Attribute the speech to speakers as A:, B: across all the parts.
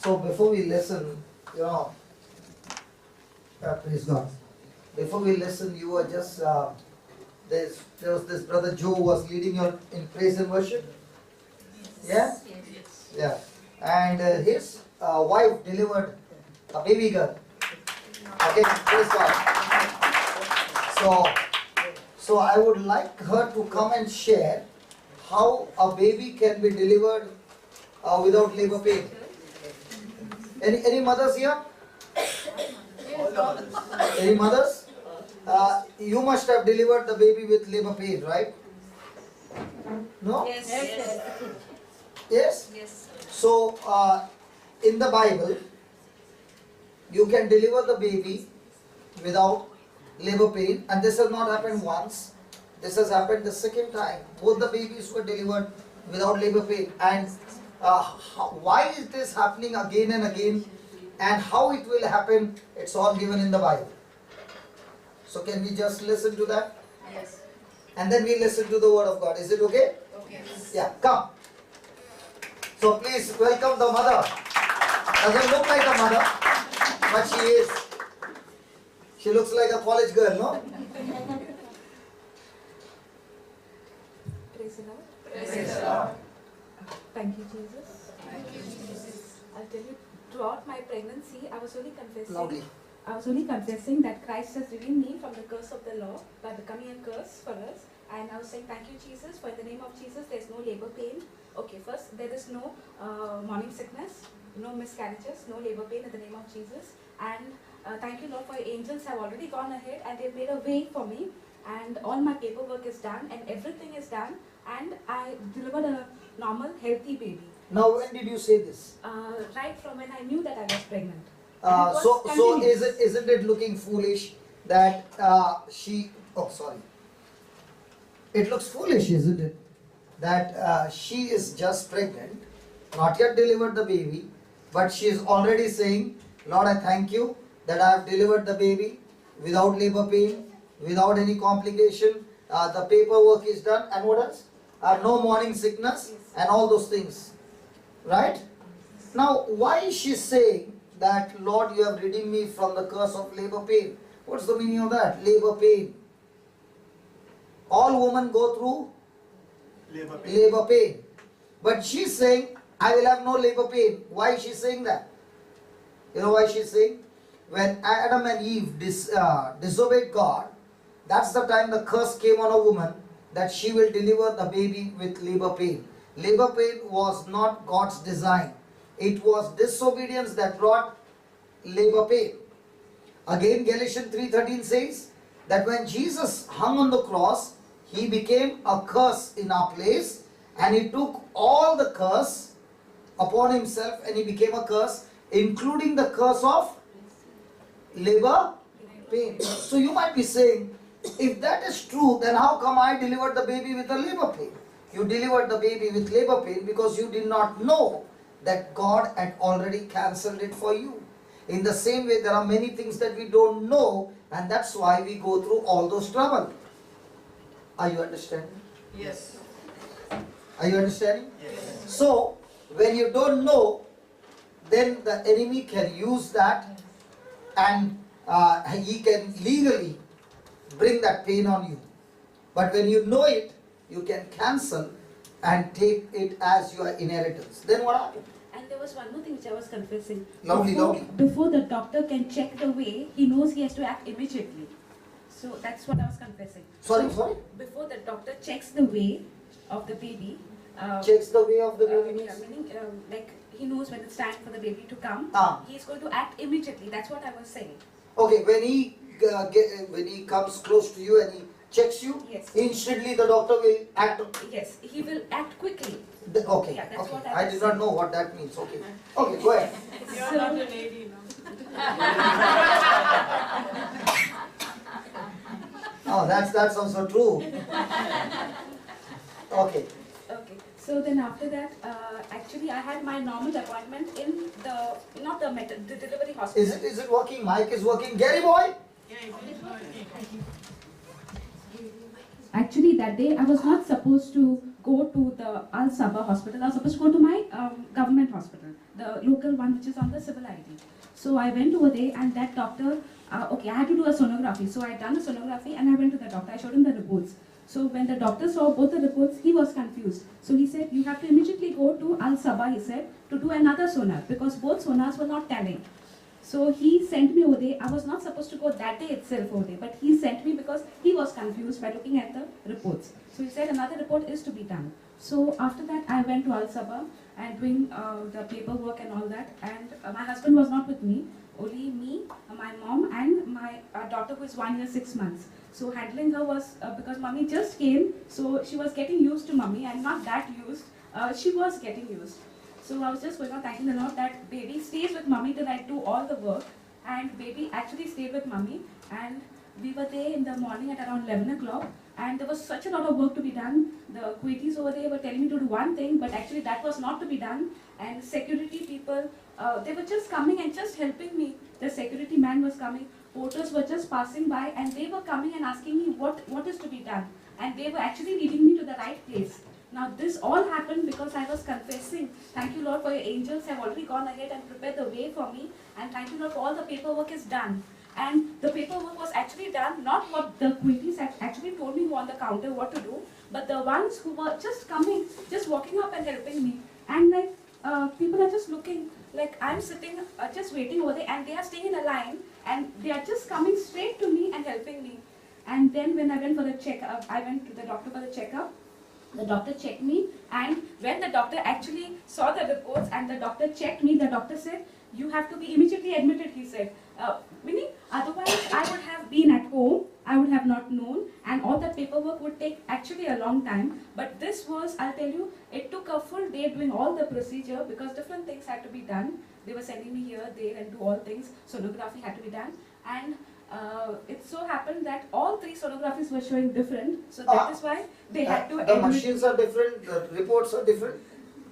A: So before we listen, praise God. Before we listen, you were just there was this brother Joe who was leading you in praise and worship. Yeah, yeah, and his wife delivered a baby girl. Okay, praise God. So I would like her to come and share how a baby can be delivered without labor pain. Any mothers here? Any mothers? You must have delivered the baby with labor pain, right? No?
B: Yes.
A: Yes?
B: Yes.
A: So, in the Bible, you can deliver the baby without labor pain, and this has not happened once. This has happened the second time. Both the babies were delivered without labor pain. And why is this happening again and again, and how it will happen, it's all given in the Bible. So can we just listen to that?
B: Yes.
A: And then we listen to the word of God. Is it okay?
B: Okay.
A: Yeah, come. So please welcome the mother. Doesn't look like a mother, but she is. She looks like a college girl, no?
C: Praise the Lord.
B: Praise the Lord.
C: Thank you, Jesus. I'll tell you, throughout my pregnancy, I was only confessing.
A: Loudly.
C: I was only confessing that Christ has redeemed me from the curse of the law by becoming a curse for us. And I was saying, thank you, Jesus, for in the name of Jesus, there's no labor pain. Okay, first, there is no morning sickness, no miscarriages, no labor pain in the name of Jesus. And thank you, Lord, for your angels have already gone ahead and they've made a way for me. And all my paperwork is done and everything is done. And I delivered a normal, healthy baby.
A: Now, when did you say this?
C: Right from when I knew that I was pregnant.
A: So isn't it looking foolish that she? Oh, sorry. It looks foolish, isn't it? That she is just pregnant, not yet delivered the baby, but she is already saying, Lord, I thank you that I have delivered the baby without labor pain, without any complication. The paperwork is done, and what else? No morning sickness, and all those things. Right? Now, why is she saying that, Lord, you have redeemed me from the curse of labor pain? What's the meaning of that? Labor pain. All women go through labor pain. But she's saying, I will have no labor pain. Why is she saying that? You know why she's saying? When Adam and Eve disobeyed God, that's the time the curse came on a woman that she will deliver the baby with labor pain. Labor pain was not God's design. It was disobedience that brought labor pain. Again, Galatians 3:13 says that when Jesus hung on the cross, he became a curse in our place, and he took all the curse upon himself, and he became a curse, including the curse of labor pain. So you might be saying, if that is true, then how come I delivered the baby with a labor pain? You delivered the baby with labor pain because you did not know that God had already cancelled it for you. In the same way, there are many things that we don't know, and that's why we go through all those trouble. Are you understanding?
B: Yes.
A: Are you understanding?
B: Yes.
A: So, when you don't know, then the enemy can use that, and he can legally bring that pain on you. But when you know it, you can cancel and take it as your inheritance. Then what happens?
C: And there was one more thing which I was confessing.
A: Loudly.
C: Before the doctor can check the way, he knows he has to act immediately. So that's what I was confessing.
A: Sorry?
C: Before the doctor checks the way of the baby,
A: Checks the way of the baby means?
C: meaning like he knows when it's time for the baby to come.
A: Ah.
C: He's going to act immediately. That's what I was saying.
A: Okay, when he comes close to you and he checks you,
C: Yes.
A: instantly the doctor will act.
C: Yes, he will act quickly.
A: Okay,
C: Yeah, that's
A: okay.
C: what I
A: I
C: was
A: did not
C: saying.
A: know what that means. Okay, okay, go ahead.
B: You're not a lady
A: Oh, that's also true. Okay.
C: Okay. So then after that, actually I had my normal appointment in the the delivery hospital.
A: Is it working? Mic is working. Gary boy?
C: Actually that day I was not supposed to go to the Al Sabah hospital. I was supposed to go to my government hospital, the local one which is on the civil ID. So I went over there and that doctor, okay, I had to do a sonography. So I done a sonography and I went to the doctor. I showed him the reports. So when the doctor saw both the reports, he was confused. So he said, you have to immediately go to Al Sabah, he said, to do another sonar because both sonars were not telling. So he sent me over there. I was not supposed to go that day itself over there, but he sent me because he was confused by looking at the reports. So he said another report is to be done. So after that, I went to Al Sabah and doing the paperwork and all that. And my husband was not with me, only me, my mom, and my daughter who is 1 year 6 months. So handling her was because mommy just came, so she was getting used to mommy and not that used. She was getting used. So I was just going on thanking the Lord that baby stays with mommy till I do all the work, and baby actually stayed with mommy, and we were there in the morning at around 11 o'clock, and there was such a lot of work to be done. The Kuwaitis over there were telling me to do one thing, but actually that was not to be done, and security people, they were just coming and just helping me. The security man was coming, porters were just passing by, and they were coming and asking me what is to be done, and they were actually leading me to the right place. Now this all happened because I was confessing, thank you Lord for your angels have already gone ahead and prepared the way for me, and thank you Lord for all the paperwork is done. And the paperwork was actually done, not what the Kuwaitis had actually told me on the counter what to do, but the ones who were just coming, just walking up and helping me. And like people are just looking, like I'm sitting just waiting over there, and they are staying in a line, and they are just coming straight to me and helping me. And then when I went for the checkup, I went to the doctor for the checkup. The doctor checked me, and when the doctor actually saw the reports and the doctor checked me, the doctor said, you have to be immediately admitted, he said. Meaning, otherwise I would have been at home, I would have not known, and all that paperwork would take actually a long time. But this was, I'll tell you, it took a full day doing all the procedure because different things had to be done. They were sending me here, there, and do all things. Sonography had to be done. And it so happened that all three sonographies were showing different, so that is why they had to
A: The machines are different, the reports are different.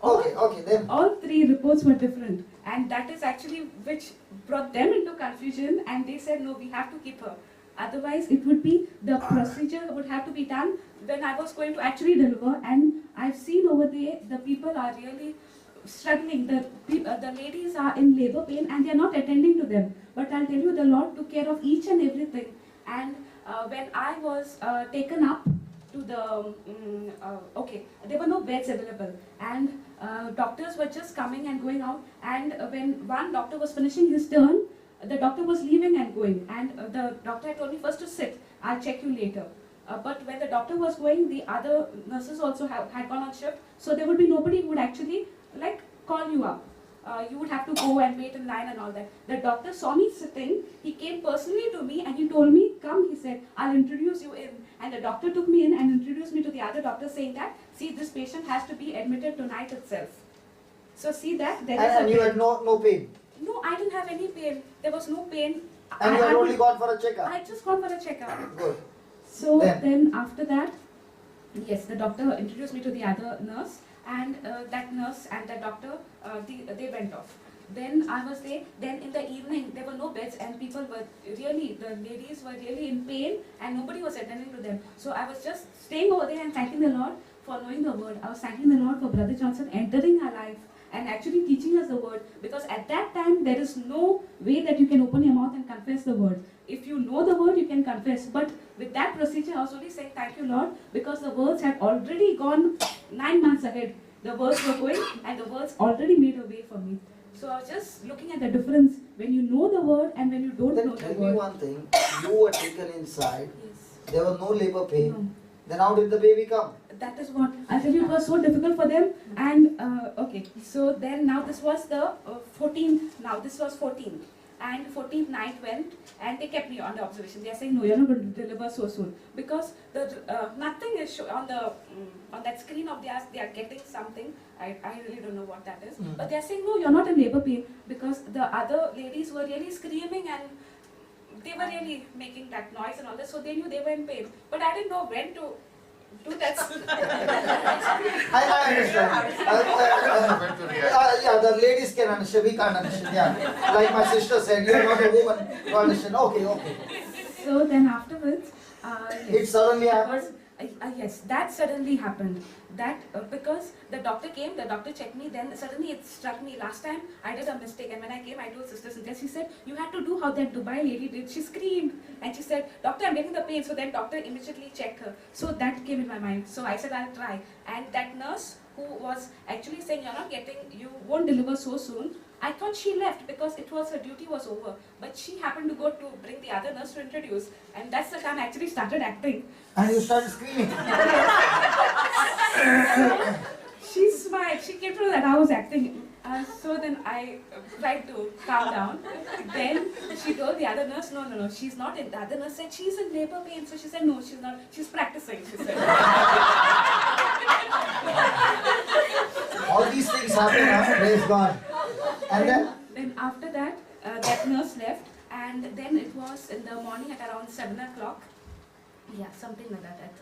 A: Okay, then.
C: All three reports were different, and that is actually which brought them into confusion, and they said no, we have to keep her. Otherwise, it would be the procedure would have to be done when I was going to actually deliver, and I've seen over there the people are really struggling. The ladies are in labor pain and they are not attending to them. But I'll tell you, the Lord took care of each and everything. And when I was taken up to the, okay, there were no beds available. And doctors were just coming and going out. And when one doctor was finishing his turn, the doctor was leaving and going. And the doctor had told me first to sit, I'll check you later. But when the doctor was going, the other nurses also had gone on shift. So there would be nobody who would actually like call you up. You would have to go and wait in line and all that. The doctor saw me sitting, he came personally to me and he told me, come, he said, I'll introduce you in. And the doctor took me in and introduced me to the other doctor saying that, see, this patient has to be admitted tonight itself. So see that, there is
A: And you had no pain?
C: No, I didn't have any pain. There was no pain.
A: And you had only gone for a checkup?
C: I had just gone for a checkup.
A: Good.
C: So then after that, yes, the doctor introduced me to the other nurse, and that nurse and the doctor, they went off. Then I was there. Then in the evening, there were no beds, and people were really, the ladies were really in pain, and nobody was attending to them. So I was just staying over there and thanking the Lord for knowing the word. I was thanking the Lord for Brother Johnson entering our life and actually teaching us the word, because at that time there is no way that you can open your mouth and confess the word. If you know the word, you can confess. But with that procedure, I was only saying thank you, Lord, because the words had already gone 9 months ahead. The words were going, and the words already made a way for me. So I was just looking at the difference when you know the word and when you don't
A: Then
C: know the
A: tell
C: word.
A: me one thing, you were taken inside,
C: Yes.
A: there was no labor pain,
C: No.
A: then how did the baby come?
C: That is what I tell you, it was so difficult for them. And okay, so then now this was the 14th. Now this was 14th, and 14th night went, and they kept me on the observation. They are saying no, you're not going to deliver so soon, because the nothing is on the on that screen of theirs. They are getting something. I really don't know what that is, but they are saying no, you're not in labor pain, because the other ladies were really screaming and they were really making that noise and all that. So they knew they were in pain, but I didn't know when to do that.
A: I understand. Yeah, the ladies can understand, we can't understand. Yeah. Like my sister said, you're not a woman to understand. Okay.
C: So then afterwards,
A: It
C: yes,
A: suddenly happened.
C: Yes, that suddenly happened. That because the doctor came, the doctor checked me, then suddenly it struck me. Last time I did a mistake, and when I came, I told Sister Cynthia, she said, you had to do how that Dubai lady did. She screamed, and she said, Doctor, I'm getting the pain. So then doctor immediately checked her. So that came in my mind. So I said, I'll try. And that nurse who was actually saying, you won't deliver so soon, I thought she left because it was her duty was over. But she happened to go to bring the other nurse to introduce, and that's the time I actually started acting.
A: And you started screaming.
C: She smiled. She came to know that I was acting. So then I tried to calm down. Then she told the other nurse, no, she's not in. The other nurse said, she's in labor pain. So she said, no, she's not. She's practicing, she said.
A: All these things happen, huh? Praise God. And then?
C: Then after that, that nurse left. And then it was in the morning at around 7 o'clock. Yeah, something like that.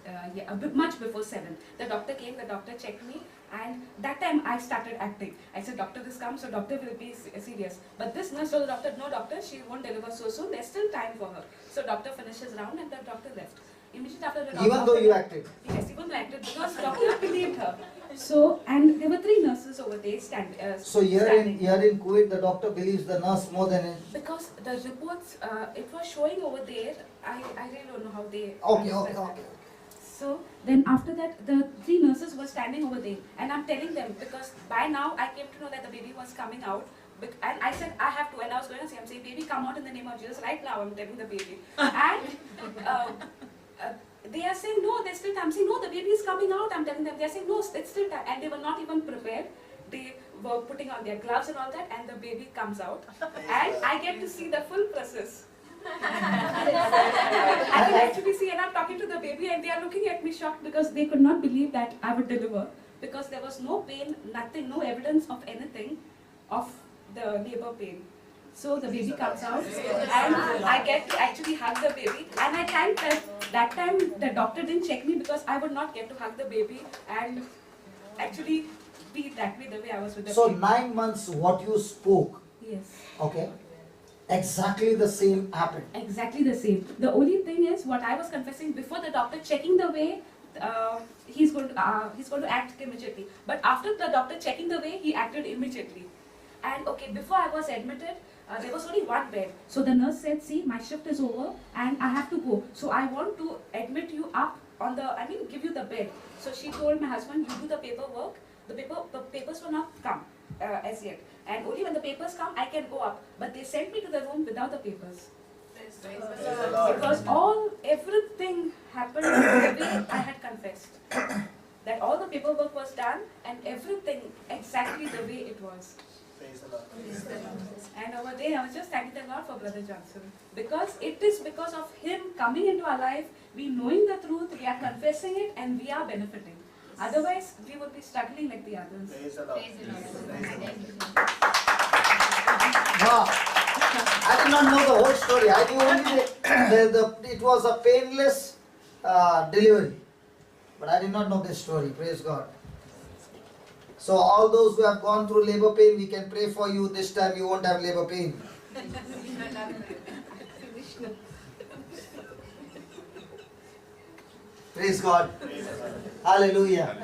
C: A bit much before 7. The doctor came, the doctor checked me, and that time I started acting. I said, doctor has come, so doctor will be serious. But this nurse told the doctor, no doctor, she won't deliver so soon, there's still time for her. So doctor finishes round and the doctor left. Immediately after the doctor...
A: Even though you acted?
C: Yes, even though I acted, because doctor believed her. So, and there were 3 nurses over there
A: So
C: standing.
A: here in Kuwait, the doctor believes the nurse more than in...
C: Because the reports, it was showing over there, I really don't know how they...
A: Okay.
C: So then after that, the 3 nurses were standing over there, and I'm telling them, because by now I came to know that the baby was coming out, and I said I have to, and I was going to say, I'm saying, baby, come out in the name of Jesus. Right now I'm telling the baby. And they are saying, no, there's still time. I'm saying, no, the baby is coming out. I'm telling them, they're saying, no, it's still time. And they were not even prepared. They were putting on their gloves and all that, and the baby comes out. And I get to see the full process. I can actually see, and I'm talking to the baby, and they are looking at me shocked because they could not believe that I would deliver, because there was no pain, nothing, no evidence of anything of the labor pain. So the baby comes out, and I get to actually hug the baby, and I thank that time the doctor didn't check me, because I would not get to hug the baby and actually be that way the way I was with the
A: So
C: baby.
A: 9 months what you spoke,
C: Yes.
A: okay, exactly the same happened.
C: Exactly the same. The only thing is what I was confessing before the doctor checking the way, he's going to act immediately. But after the doctor checking the way, he acted immediately. And okay, before I was admitted, there was only 1 bed. So the nurse said, see, my shift is over and I have to go. So I want to admit you up on give you the bed. So she told my husband, you do the paperwork. The papers will not come as yet. And only when the papers come, I can go up. But they sent me to the room without the papers. Because everything happened the way I had confessed. That all the paperwork was done and everything exactly the way it was. And over there, I was just thanking the Lord for Brother Johnson. Because it is because of him coming into our life, we knowing the truth, we are confessing it, and we are benefiting. Otherwise, we would be struggling like the others.
A: Wow. I did not know the whole story. I knew only it was a painless delivery. But I did not know this story. Praise God. So all those who have gone through labor pain, we can pray for you. This time you won't have labor pain. Praise God. Hallelujah.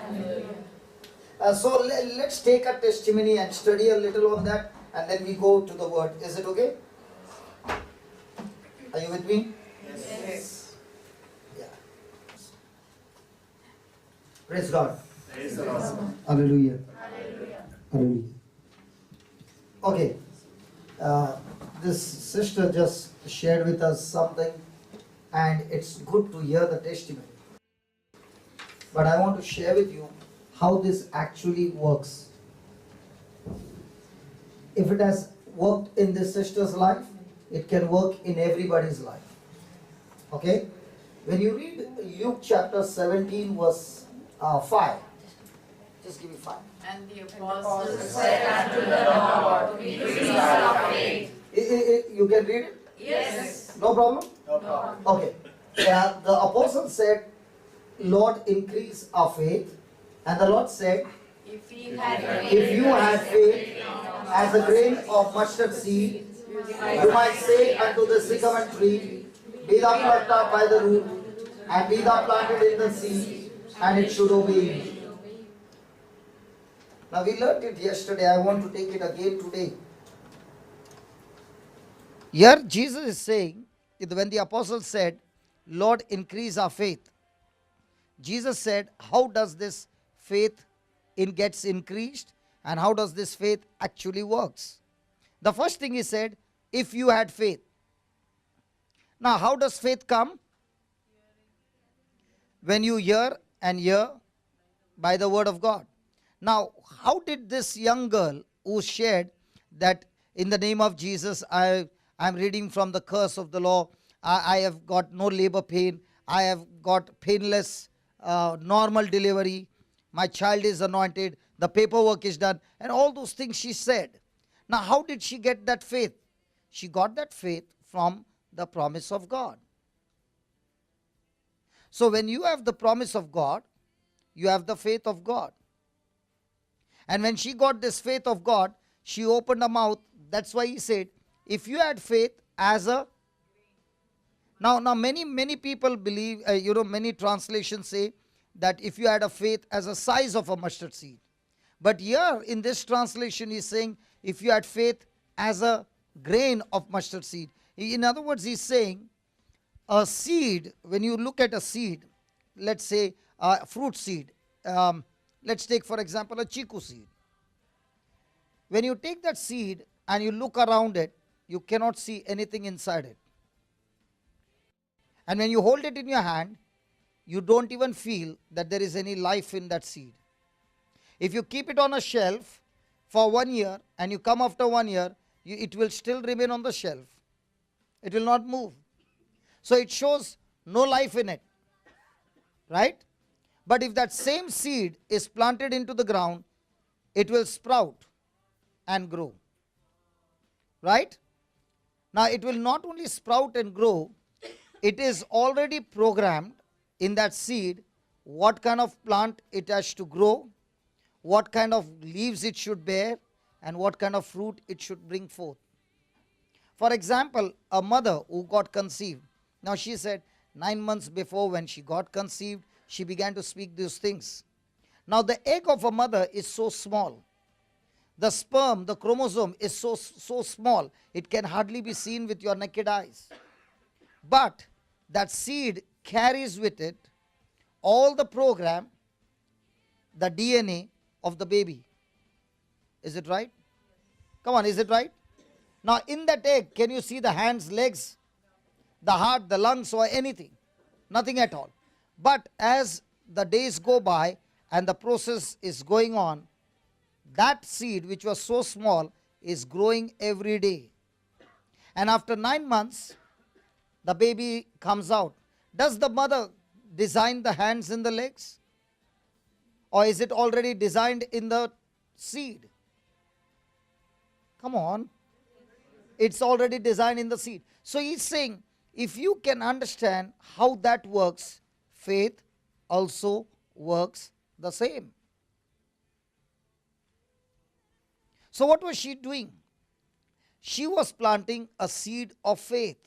A: So let's take a testimony and study a little on that, and then we go to the word. Is it okay? Are you with me?
B: Yes.
A: Yeah. Praise God.
B: Praise the Lord.
A: Hallelujah. Hallelujah. Okay. This sister just shared with us something, and it's good to hear the testimony. But I want to share with you how this actually works. If it has worked in this sister's life, it can work in everybody's life. Okay? When you read Luke chapter 17 verse 5, just give me 5.
B: And the apostles said unto the Lord, increase our faith.
A: You can read it?
B: Yes.
A: No problem?
B: No problem.
A: Okay. The apostle said, Lord, increase our faith. And the Lord said,
B: If you had
A: if you had faith as a grain of mustard seed, you might say unto the sycamore tree, be thou plucked up by the root, and be thou planted in the sea, and it should obey you. Now we learned it yesterday. I want to take it again today. Here Jesus is saying, when the apostles said, Lord, increase our faith. Jesus said, how does this faith gets increased, and how does this faith actually works? The first thing he said, if you had faith. Now how does faith come? When you hear and hear by the word of God. Now how did this young girl who shared that in the name of Jesus I am reading from the curse of the law, I have got no labor pain, I have got painless normal delivery, my child is anointed, the paperwork is done, and all those things she said. Now how did she get that faith? She got that faith from the promise of God. So when you have the promise of God, you have the faith of God. And when she got this faith of God, she opened her mouth. That's why he said, if you had faith as a... Now many people believe, many translations say that if you had a faith as a size of a mustard seed. But here in this translation he's saying, if you had faith as a grain of mustard seed. In other words, he's saying, a seed, when you look at a seed, let's say a fruit seed, let's take for example a chiku seed. When you take that seed and you look around it, you cannot see anything inside it. And when you hold it in your hand, you don't even feel that there is any life in that seed. If you keep it on a shelf for 1 year and you come after 1 year, it will still remain on the shelf. It will not move. So it shows no life in it, right? But if that same seed is planted into the ground, it will sprout and grow, right? Now it will not only sprout and grow, it is already programmed in that seed what kind of plant it has to grow, what kind of leaves it should bear, and what kind of fruit it should bring forth. For example, a mother who got conceived. Now she said 9 months before when she got conceived, she began to speak these things. Now the egg of a mother is so small. The sperm, the chromosome is so small, it can hardly be seen with your naked eyes. But that seed carries with it all the program, the DNA of the baby. Is it right? Come on, is it right? Now in that egg, can you see the hands, legs, the heart, the lungs, or anything? Nothing at all. But as the days go by and the process is going on, that seed which was so small is growing every day. And after 9 months, the baby comes out. Does the mother design the hands and the legs? Or is it already designed in the seed? Come on. It's already designed in the seed. So he's saying, if you can understand how that works, faith also works the same. So what was she doing? She was planting a seed of faith.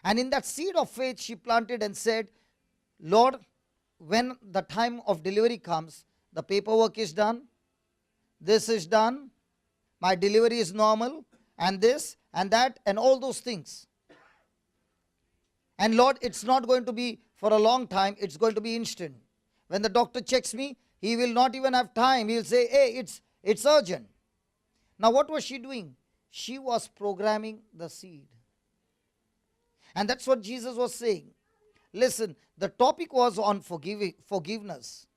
A: And in that seed of faith, she planted and said, Lord, when the time of delivery comes, the paperwork is done, this is done, my delivery is normal, and this and that and all those things. And Lord, it's not going to be for a long time, it's going to be instant. When the doctor checks me, he will not even have time. He'll say, hey, it's urgent. Now what was she doing? She was programming the seed. And that's what Jesus was saying. Listen, the topic was on forgiveness.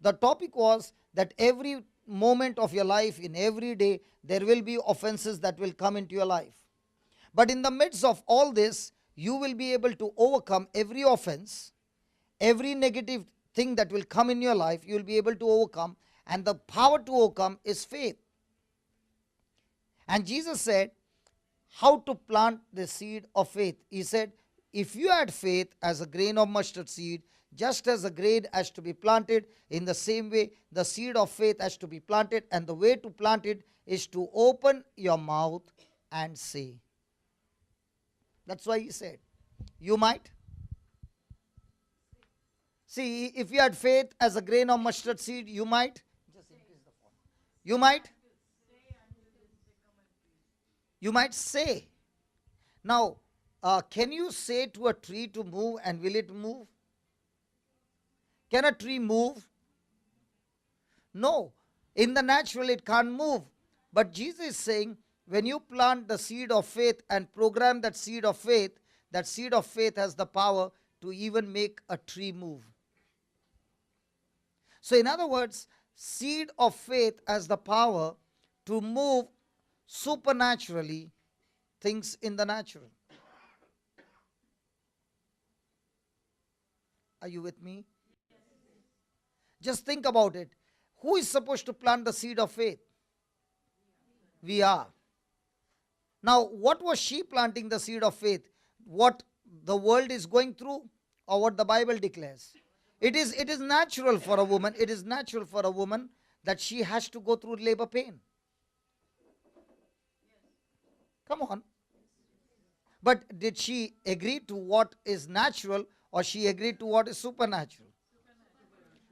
A: The topic was that every moment of your life, in every day, there will be offenses that will come into your life. But in the midst of all this, you will be able to overcome every offense, every negative thing that will come in your life, you will be able to overcome. And the power to overcome is faith. And Jesus said, how to plant the seed of faith. He said, if you had faith as a grain of mustard seed, just as a grain has to be planted, in the same way, the seed of faith has to be planted. And the way to plant it is to open your mouth and say. That's why he said, you might. See, if you had faith as a grain of mustard seed, you might. Just increase the font. You might. You might say. Now, can you say to a tree to move and will it move? Can a tree move? No. In the natural, it can't move. But Jesus is saying, when you plant the seed of faith and program that seed of faith has the power to even make a tree move. So, in other words, seed of faith has the power to move supernaturally things in the natural. Are you with me? Just think about it. Who is supposed to plant the seed of faith? We are. Now, what was she planting the seed of faith? What the world is going through or what the Bible declares? It is natural for a woman. It is natural for a woman that she has to go through labor pain. Come on. But did she agree to what is natural or she agreed to what is supernatural?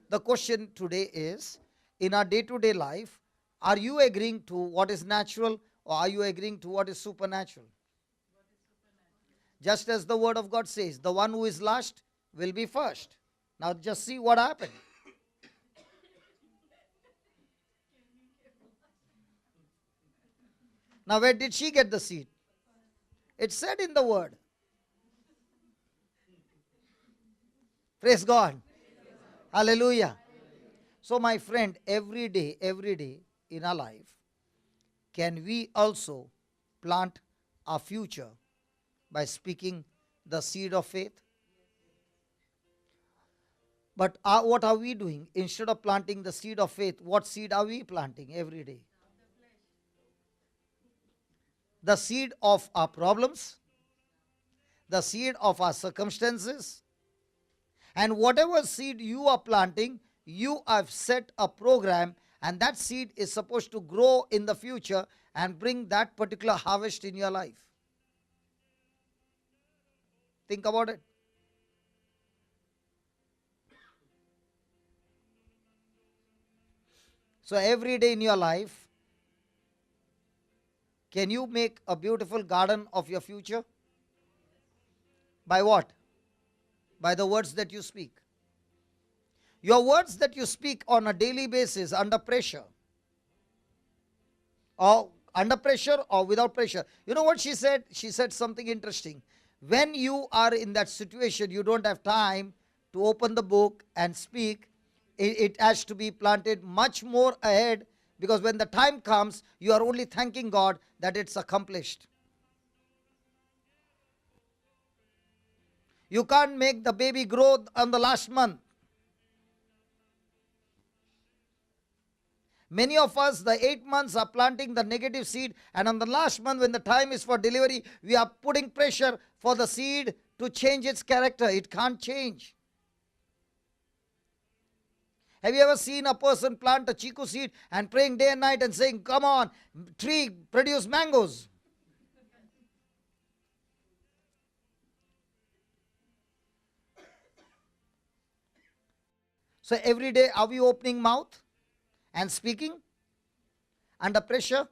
A: The question today is, in our day-to-day life, are you agreeing to what is natural or are you agreeing to what is supernatural? Just as the word of God says, the one who is last will be first. Now just see what happened. Now where did she get the seed? It said in the word. Praise God. Hallelujah. So my friend, every day in our life, can we also plant our future by speaking the seed of faith? But what are we doing? Instead of planting the seed of faith, what seed are we planting every day? The seed of our problems, the seed of our circumstances, and whatever seed you are planting, you have set a program, and that seed is supposed to grow in the future and bring that particular harvest in your life. Think about it. So every day in your life, can you make a beautiful garden of your future? By what? By the words that you speak. Your words that you speak on a daily basis under pressure, or without pressure. You know what she said? She said something interesting. When you are in that situation, you don't have time to open the book and speak. It has to be planted much more ahead, because when the time comes, you are only thanking God that it's accomplished. You can't make the baby grow on the last month. Many of us, the 8 months are planting the negative seed, and on the last month, when the time is for delivery, we are putting pressure for the seed to change its character. It can't change. Have you ever seen a person plant a chiku seed and praying day and night and saying, come on, tree, produce mangoes? So every day, are we opening mouth and speaking under pressure?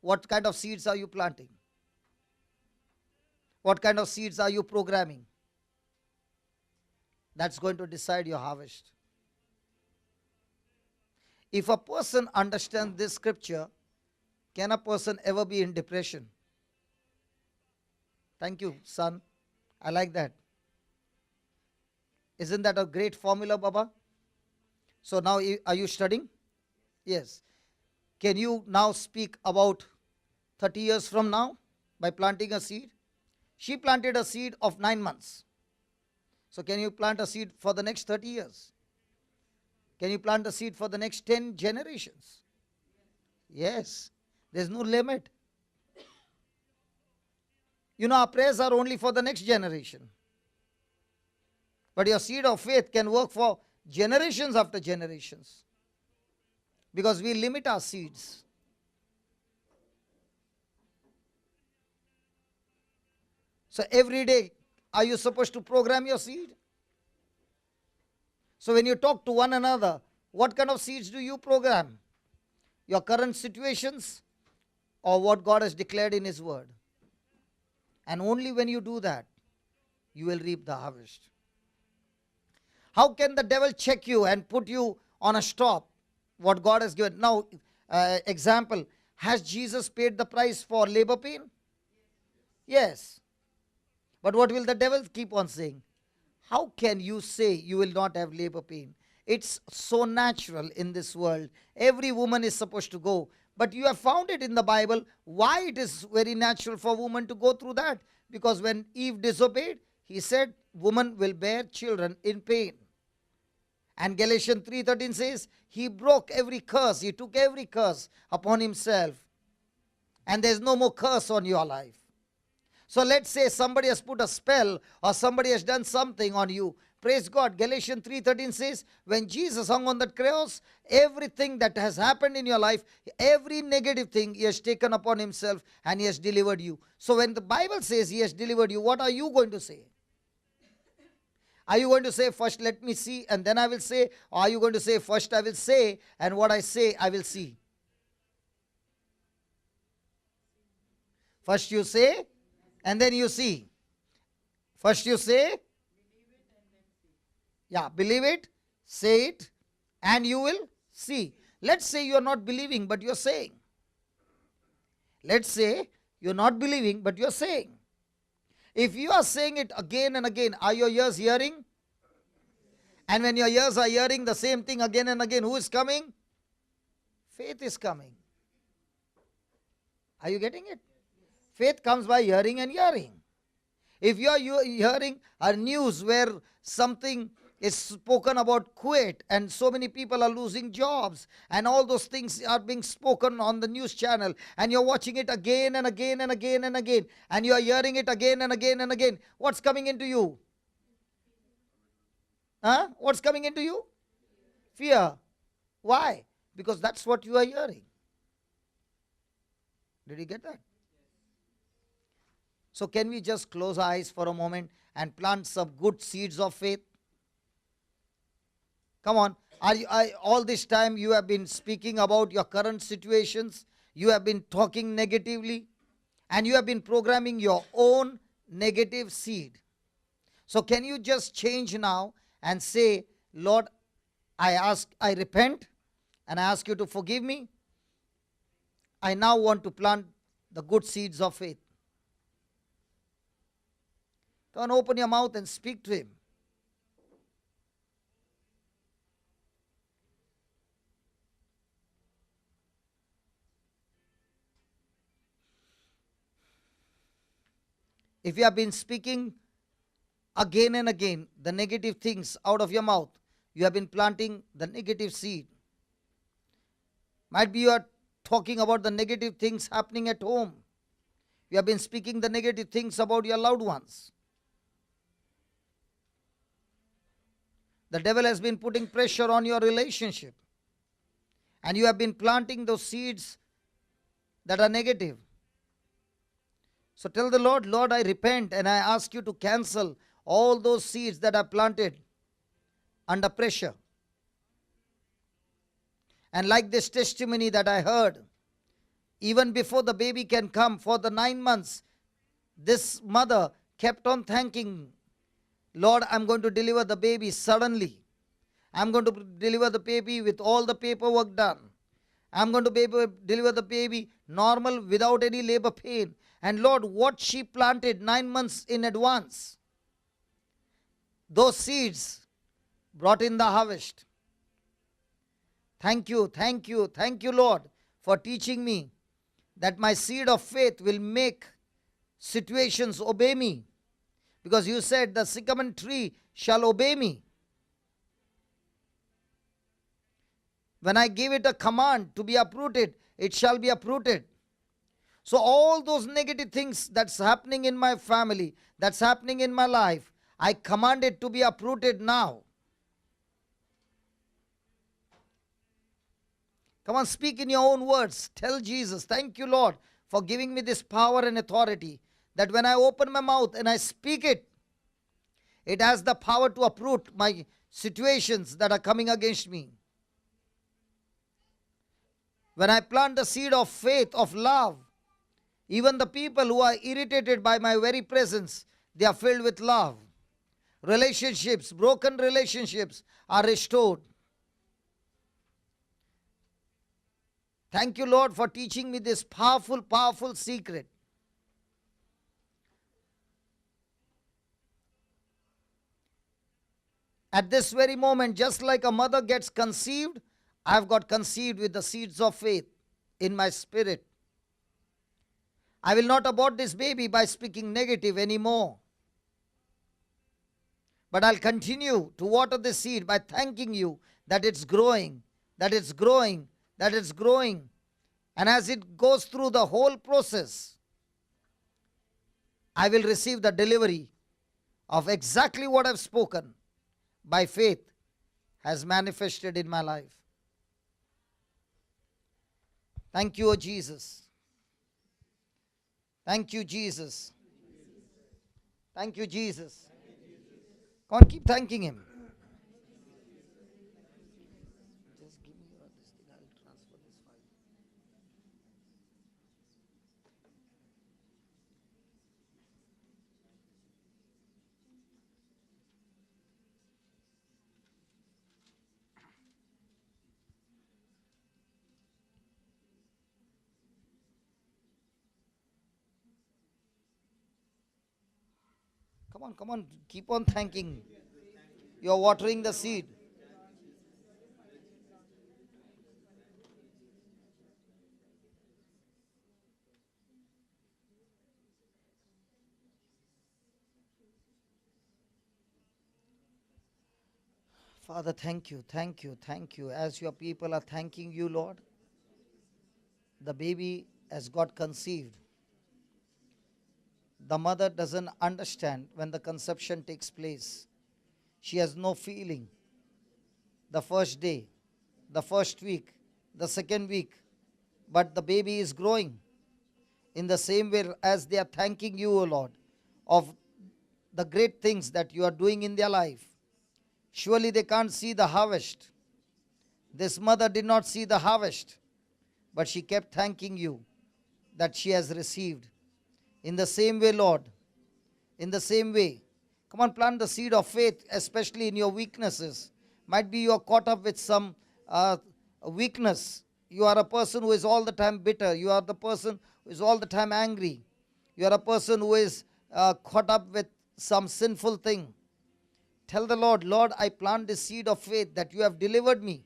A: What kind of seeds are you planting? What kind of seeds are you programming? That's going to decide your harvest. If a person understands this scripture, can a person ever be in depression? Thank you, son. I like that. Isn't that a great formula, Baba? So now, are you studying? Yes. Can you now speak about 30 years from now by planting a seed? She planted a seed of 9 months. So can you plant a seed for the next 30 years? Can you plant a seed for the next 10 generations? Yes. There's no limit. You know, our prayers are only for the next generation. But your seed of faith can work for generations after generations. Because we limit our seeds. So every day, are you supposed to program your seed? So when you talk to one another, what kind of seeds do you program? Your current situations or what God has declared in His Word? And only when you do that, you will reap the harvest. How can the devil check you and put you on a stop? What God has given. Now, example, has Jesus paid the price for labor pain? Yes. But what will the devil keep on saying? How can you say you will not have labor pain? It's so natural in this world. Every woman is supposed to go. But you have found it in the Bible. Why it is very natural for woman to go through that? Because when Eve disobeyed, He said, woman will bear children in pain. And Galatians 3:13 says, He broke every curse. He took every curse upon Himself. And there's no more curse on your life. So let's say somebody has put a spell or somebody has done something on you. Praise God. Galatians 3:13 says, when Jesus hung on that cross, everything that has happened in your life, every negative thing He has taken upon Himself and He has delivered you. So when the Bible says He has delivered you, what are you going to say? Are you going to say, first let me see and then I will say? Or are you going to say, first I will say and what I say I will see? First you say and then you see. First you say, yeah, believe it, say it, and you will see. Let's say you are not believing, but you are saying. Let's say you are not believing, but you are saying. If you are saying it again and again, are your ears hearing? And when your ears are hearing the same thing again and again, who is coming? Faith is coming. Are you getting it? Faith comes by hearing and hearing. If you are hearing a news where something is spoken about Kuwait and so many people are losing jobs and all those things are being spoken on the news channel and you're watching it again and again and again and again and you are hearing it again and again and again, what's coming into you? What's coming into you? Fear. Why? Because that's what you are hearing. Did you get that? So can we just close our eyes for a moment and plant some good seeds of faith? Come on. All this time you have been speaking about your current situations. You have been talking negatively. And you have been programming your own negative seed. So can you just change now and say, Lord, I repent and I ask you to forgive me. I now want to plant the good seeds of faith. Come on, open your mouth and speak to Him. If you have been speaking again and again the negative things out of your mouth, you have been planting the negative seed. Might be you are talking about the negative things happening at home. You have been speaking the negative things about your loved ones. The devil has been putting pressure on your relationship. And you have been planting those seeds that are negative. So tell the Lord, Lord, I repent and I ask you to cancel all those seeds that are planted under pressure. And like this testimony that I heard, even before the baby can come for the 9 months, this mother kept on thanking, Lord, I'm going to deliver the baby suddenly. I'm going to deliver the baby with all the paperwork done. I'm going to deliver the baby normal without any labor pain. And Lord, what she planted 9 months in advance, those seeds brought in the harvest. Thank you, Lord, for teaching me that my seed of faith will make situations obey me. Because you said the sycamore tree shall obey me. When I give it a command to be uprooted, it shall be uprooted. So all those negative things that's happening in my family, that's happening in my life, I command it to be uprooted now. Come on, speak in your own words. Tell Jesus, thank you, Lord, for giving me this power and authority, that when I open my mouth and I speak it, it has the power to uproot my situations that are coming against me. When I plant the seed of faith, of love, even the people who are irritated by my very presence, they are filled with love. Relationships, broken relationships are restored. Thank you, Lord, for teaching me this powerful, powerful secret. At this very moment, just like a mother gets conceived, I have got conceived with the seeds of faith in my spirit. I will not abort this baby by speaking negative anymore. But I'll continue to water the seed by thanking you that it's growing, that it's growing, that it's growing. And as it goes through the whole process, I will receive the delivery of exactly what I've spoken by faith has manifested in my life. Thank you, O Jesus. Thank you, Jesus. Thank you, Jesus. Come on, keep thanking Him. Just give me this thing, I'll transfer this file. Come on, keep on thanking. You are watering the seed. Father, thank you, thank you, thank you. As your people are thanking you, Lord, the baby has got conceived. The mother doesn't understand when the conception takes place. She has no feeling. The first day, the first week, the second week, but the baby is growing. In the same way as they are thanking you, O Lord, of the great things that you are doing in their life. Surely they can't see the harvest. This mother did not see the harvest, but she kept thanking you that she has received. In the same way, Lord, in the same way, come on, plant the seed of faith, especially in your weaknesses. Might be you are caught up with some weakness. You are a person who is all the time bitter. You are the person who is all the time angry. You are a person who is caught up with some sinful thing. Tell the Lord, Lord, I plant the seed of faith that you have delivered me.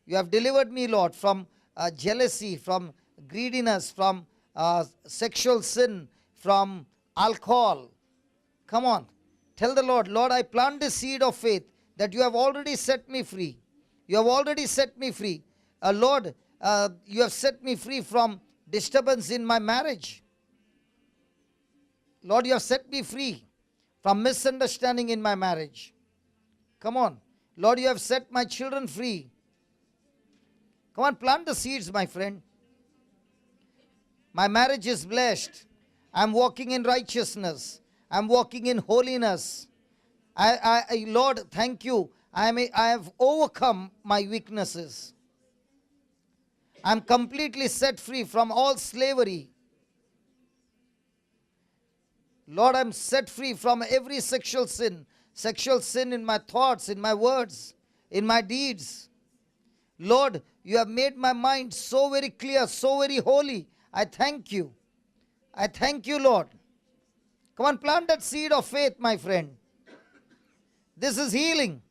A: You have delivered me, Lord, from jealousy, from greediness, from sexual sin, from alcohol. Come on. Tell the Lord, Lord, I plant the seed of faith that you have already set me free. You have already set me free. Lord, you have set me free from disturbance in my marriage. Lord, you have set me free from misunderstanding in my marriage. Come on. Lord, you have set my children free. Come on, plant the seeds, my friend. My marriage is blessed. I'm walking in righteousness. I'm walking in holiness. Lord, thank you. I have overcome my weaknesses. I'm completely set free from all slavery. Lord, I'm set free from every sexual sin in my thoughts, in my words, in my deeds. Lord, you have made my mind so very clear, so very holy. I thank you. I thank you, Lord. Come on, plant that seed of faith, my friend. This is healing.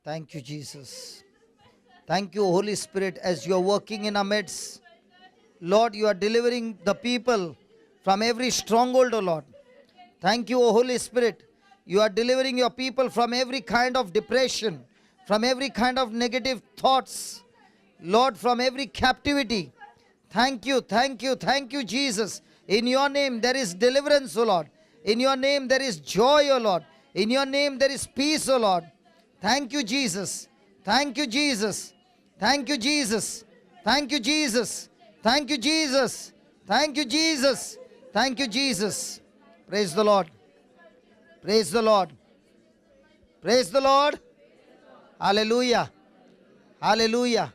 A: Thank you, Jesus. Thank you, Holy Spirit, as you are working in our midst. Lord, you are delivering the people from every stronghold, O Lord. Thank you, O Holy Spirit. You are delivering your people from every kind of depression, from every kind of negative thoughts. Lord, from every captivity. Thank you, thank you, thank you, Jesus. In your name there is deliverance, O Lord. In your name there is joy, O Lord. In your name there is peace, O Lord. Thank you, Jesus. Thank you, Jesus. Thank you, Jesus. Thank you, Jesus. Thank you, Jesus. Thank you, Jesus. Thank you, Jesus. Praise the Lord. Praise the Lord. Praise the Lord. Hallelujah. Hallelujah.